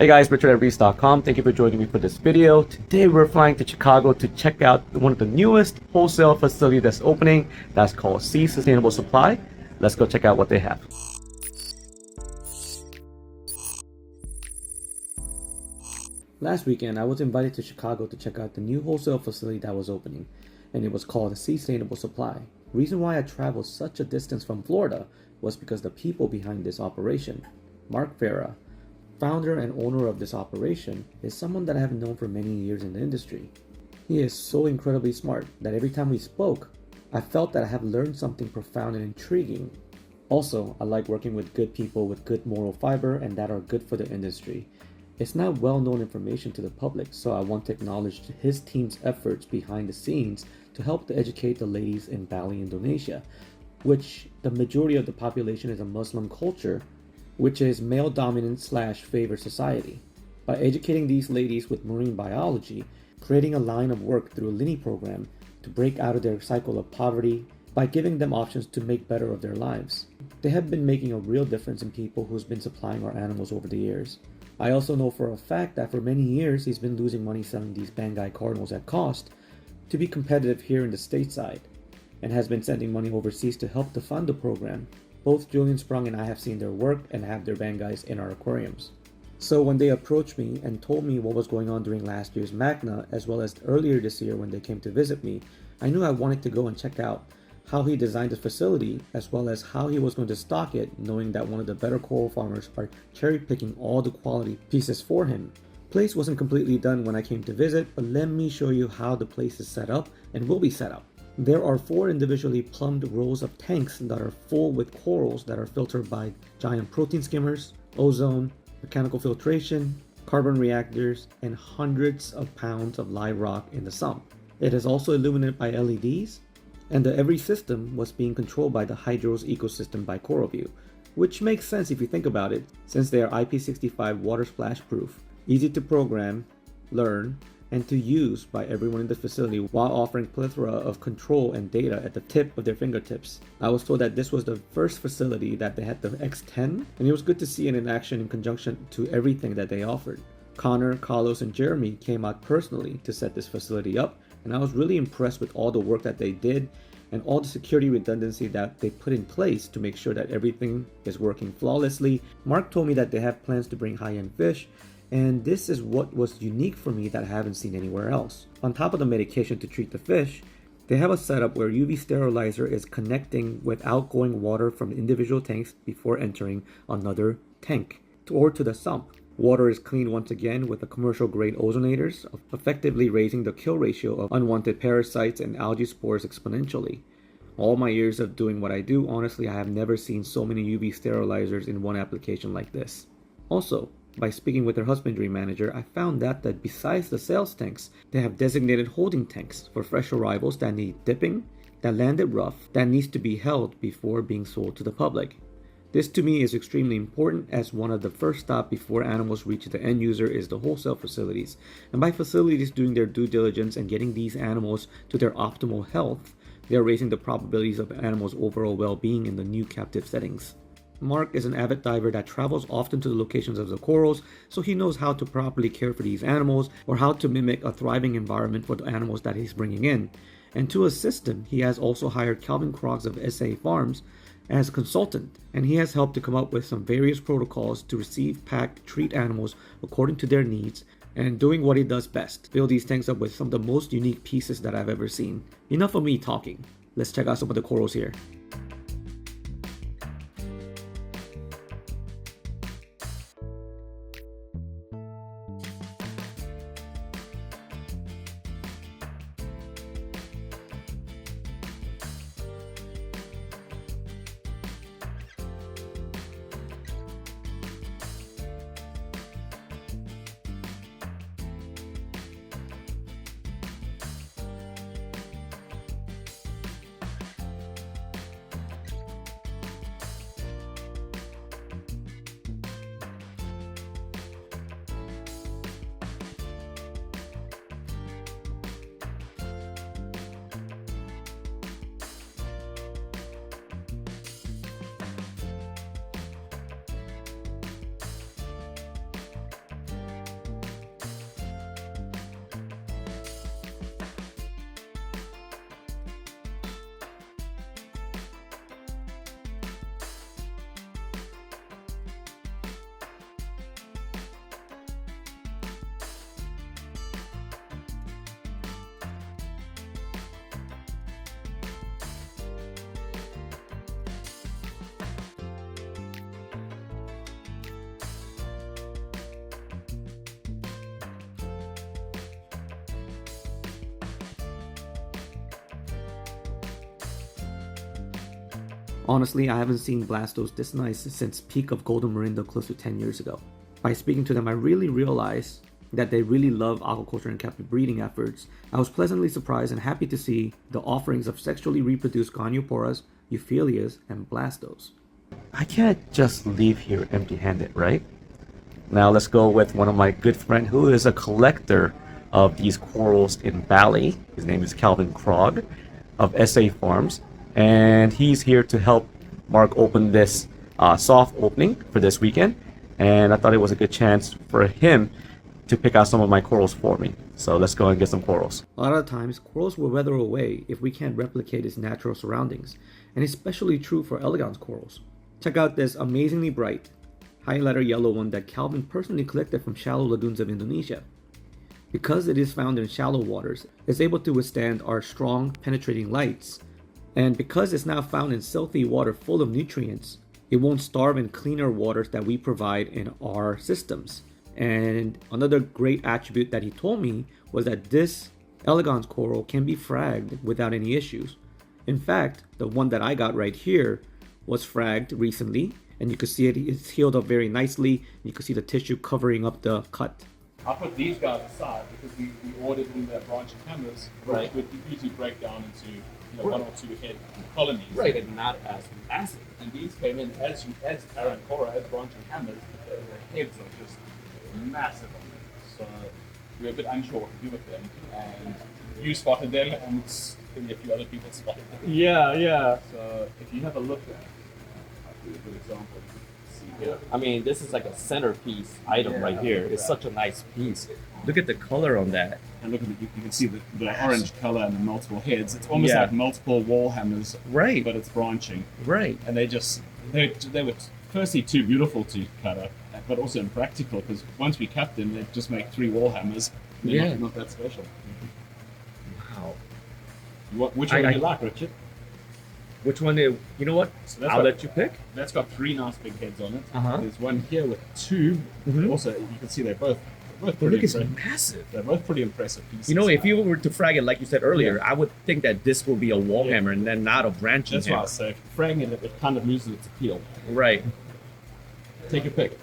Hey guys, Richard at reefs.com. Thank you for joining me for this video. Today we're flying to Chicago to check out one of the newest wholesale facilities that's opening. That's called Sustainable Supply. Let's go check out what they have. Last weekend, I was invited to Chicago to check out the new wholesale facility that was opening, and it was called Seastainable Supply. The reason why I traveled such a distance from Florida was because the people behind this operation, Mark Vera, founder and owner of this operation, is someone that I have known for many years in the industry. He is so incredibly smart that every time we spoke, I felt that I have learned something profound and intriguing. Also, I like working with good people with good moral fiber and that are good for the industry. It's not well-known information to the public, so I want to acknowledge his team's efforts behind the scenes to help to educate the ladies in Bali, Indonesia, which the majority of the population is a Muslim culture, which is male-dominant / favored society. By educating these ladies with marine biology, creating a line of work through a Lini program to break out of their cycle of poverty, by giving them options to make better of their lives. They have been making a real difference in people who's been supplying our animals over the years. I also know for a fact that for many years he's been losing money selling these Bangai cardinals at cost to be competitive here in the stateside, and has been sending money overseas to help to fund the program. Both Julian Sprung and I have seen their work and have their Bangais in our aquariums. So when they approached me and told me what was going on during last year's Magna, as well as earlier this year when they came to visit me, I knew I wanted to go and check out how he designed the facility, as well as how he was going to stock it, knowing that one of the better coral farmers are cherry picking all the quality pieces for him. Place wasn't completely done when I came to visit, but let me show you how the place is set up and will be set up. There are 4 individually plumbed rows of tanks that are full with corals that are filtered by giant protein skimmers, ozone, mechanical filtration, carbon reactors, and hundreds of pounds of live rock in the sump. It is also illuminated by LEDs, and every system was being controlled by the Hydros ecosystem by CoralView, which makes sense if you think about it, since they are IP65 water splash proof, easy to program, learn, and to use by everyone in the facility while offering plethora of control and data at the tip of their fingertips. I was told that this was the first facility that they had the X10, and it was good to see it in action in conjunction to everything that they offered. Connor, Carlos, and Jeremy came out personally to set this facility up, and I was really impressed with all the work that they did and all the security redundancy that they put in place to make sure that everything is working flawlessly. Mark told me that they have plans to bring high-end fish, and this is what was unique for me that I haven't seen anywhere else. On top of the medication to treat the fish, they have a setup where UV sterilizer is connecting with outgoing water from individual tanks before entering another tank or to the sump. Water is cleaned once again with the commercial grade ozonators, effectively raising the kill ratio of unwanted parasites and algae spores exponentially. All my years of doing what I do, honestly, I have never seen so many UV sterilizers in one application like this. Also, by speaking with their husbandry manager, I found that besides the sales tanks, they have designated holding tanks for fresh arrivals that need dipping, that landed rough, that needs to be held before being sold to the public. This to me is extremely important, as one of the first stops before animals reach the end user is the wholesale facilities. And by facilities doing their due diligence and getting these animals to their optimal health, they are raising the probabilities of animals' overall well-being in the new captive settings. Mark is an avid diver that travels often to the locations of the corals, so he knows how to properly care for these animals or how to mimic a thriving environment for the animals that he's bringing in. And to assist him, he has also hired Calvin Crocs of SA Farms as a consultant, and he has helped to come up with some various protocols to receive, pack, treat animals according to their needs, and doing what he does best, fill these tanks up with some of the most unique pieces that I've ever seen. Enough of me talking. Let's check out some of the corals here. Honestly, I haven't seen Blastos this nice since peak of Golden Marindo close to 10 years ago. By speaking to them, I really realized that they really love aquaculture and captive breeding efforts. I was pleasantly surprised and happy to see the offerings of sexually reproduced Gonioporas, Euphyllias, and Blastos. I can't just leave here empty-handed, right? Now let's go with one of my good friends who is a collector of these corals in Bali. His name is Calvin Krog of SA Farms, and he's here to help Mark open this soft opening for this weekend. And I thought it was a good chance for him to pick out some of my corals for me. So let's go and get some corals. A lot of times, corals will wither away if we can't replicate its natural surroundings, and especially true for elegans corals. Check out this amazingly bright, highlighter yellow one that Calvin personally collected from shallow lagoons of Indonesia. Because it is found in shallow waters, it's able to withstand our strong, penetrating lights. And because it's now found in silty water full of nutrients, it won't starve in cleaner waters that we provide in our systems. And another great attribute that he told me was that this elegans coral can be fragged without any issues. In fact, the one that I got right here was fragged recently, and you can see it's healed up very nicely. You can see the tissue covering up the cut. I put these guys aside because we ordered in the branching cameras, which would usually break down into one or two head colonies. Right, and not as massive. And these came in as Arancora, as branching cameras, the heads are just massive on them. So we were a bit unsure what to do with them. And you spotted them, and maybe a few other people spotted them. Yeah. So if you have a look at it, I'll do a good example. See here. I mean, this is like a centerpiece item right here. It's such a nice piece. Look at the color on that. And look at you can see the orange color and the multiple heads. It's almost like multiple wall hammers, Right. but it's branching. Right. And they were firstly too beautiful to cut up, but also impractical because once we cut them, they just make 3 wall hammers. They're not that special. Wow. Which one do you like, Richard? Which one? You know what? So I'll let you pick. That's got 3 nice big heads on it. Uh-huh. There's one here with 2. Also, you can see they're both But pretty look, it's impressive. massive. They're both pretty impressive pieces. You know, if you were to frag it like you said earlier, I would think that this will be a wall hammer and then not a branching that's hammer. why I say fragging it kind of loses its appeal. Right. Take a pick.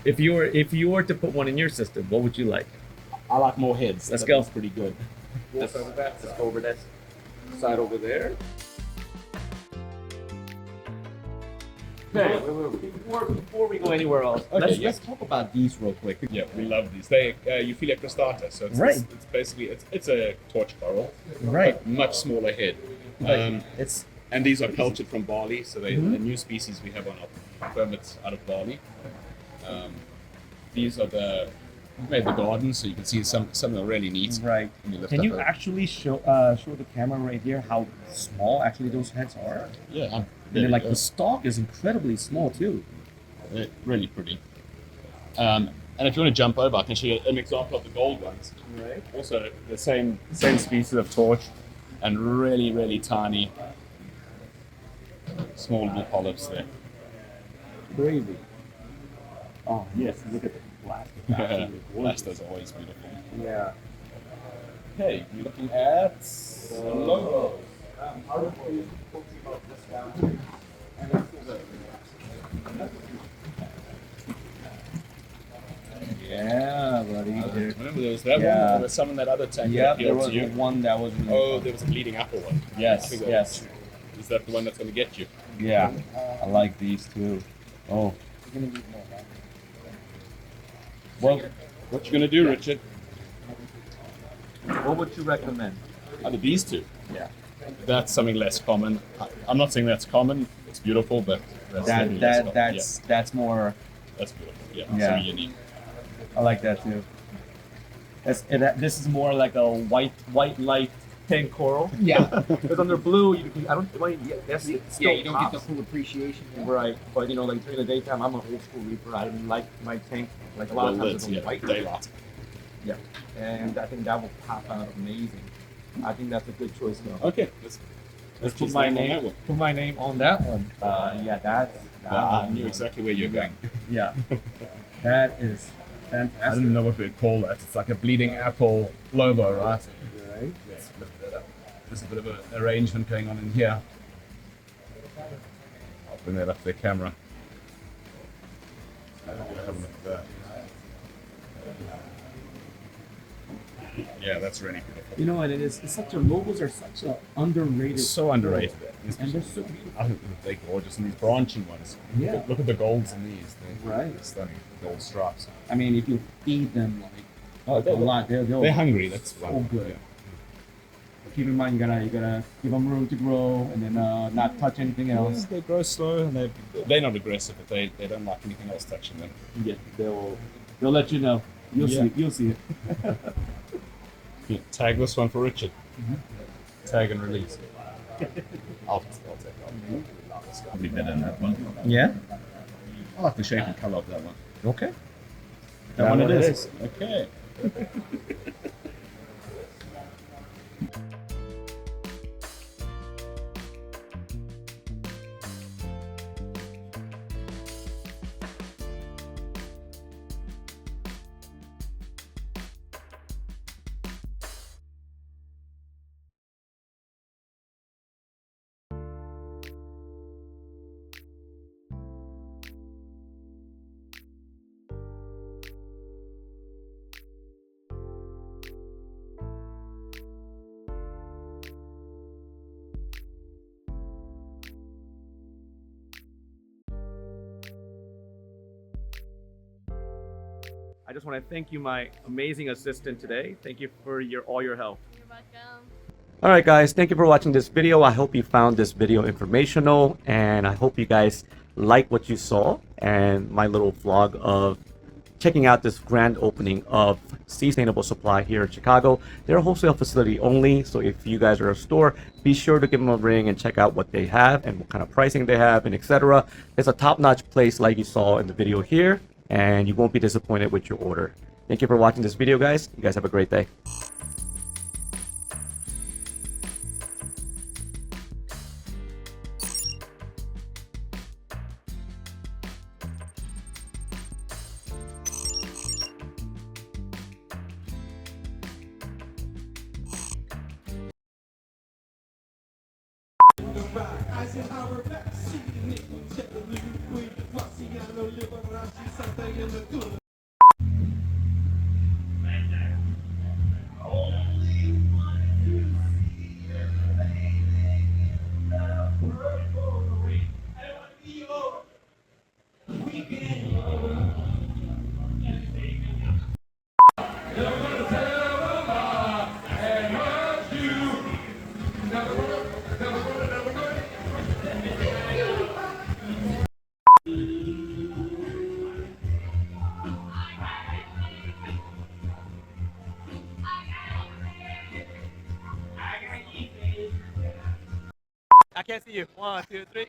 If you were to put one in your system, what would you like? I like more heads. Let's go. That's pretty good. Let's go over that side over there. Okay. Before we go anywhere else, let's talk about these real quick. Yeah, we love these. They Euphyllia cristata, so it's basically it's a torch coral, Right. much smaller head. And these are cultured from Bali, so they're a new species we have on our permits out of Bali. These are we made the garden, so you can see some are really neat. Right. Can you actually show the camera right here how small actually those heads are? Yeah, And then, like the stalk is incredibly small too. they're really pretty. And if you want to jump over, I can show you an example of the gold ones. Right. Also, the same species of torch, and really, really tiny, small little polyps there. Crazy. Oh yes, look at the black. Blaster's always beautiful. Yeah. Okay, you're looking at the logo. Yeah, buddy. Remember there was that one? There was some in that other tank that Yeah, there appealed was to you? one that was. Oh, there was a bleeding apple one. Yes, I think yes. Is that the one that's going to get you? Yeah, I like these too. Oh. Well, What you going to do, Richard? what would you recommend? Out of these two? Yeah. That's something less common. I'm not saying that's common. It's beautiful, but that's something less common. That's more. That's beautiful. Yeah, Yeah. something unique. I like that too. This is more like a white light pink coral. Yeah. Because under blue, I don't. Yes, it's still You don't get the pops. full appreciation. Right, but like during the daytime, I'm an old school reaper. I like my tank like a lot of times it's white. Daylight. Yeah, and I think that will pop out amazing. I think that's a good choice though. Okay, let's Put my name. Put my name on that one. Yeah, that's. I knew exactly where you're going. Yeah, that is fantastic. I didn't know what we'd call that. It's like a bleeding apple lobo, right? Right. Let's lift that up. There's a bit of an arrangement going on in here. Then they left their camera. Have a look at that. Yeah, that's really beautiful. You know, and it's such a logos are such a underrated. It's so underrated. And they're so beautiful. I think they're gorgeous, and these branching ones. Yeah. Look at the golds in these. They're Right. stunning. Gold straps. I mean, if you feed them like Oh, a lot, they're hungry. That's so good. Keep in mind, you gotta give them room to grow, and then not touch anything else. They grow slow, and they're not aggressive, but they don't like anything else touching them. Yeah, they'll let you know. You'll see it. You'll see it. Yeah, tag this one for Richard. Tag and release. I'll take it. Probably better than that one. Yeah. I like the shape and color of that one. Okay. That one it is. Okay. I just want to thank you, my amazing assistant today. Thank you for all your help. You're welcome. All right, guys, thank you for watching this video. I hope you found this video informational, and I hope you guys like what you saw and my little vlog of checking out this grand opening of Seastainable Supply here in Chicago. They're a wholesale facility only, so if you guys are a store, be sure to give them a ring and check out what they have and what kind of pricing they have and etc. It's a top-notch place like you saw in the video here, and you won't be disappointed with your order. Thank you for watching this video, guys. You guys have a great day. I can't see you. 1, 2, 3.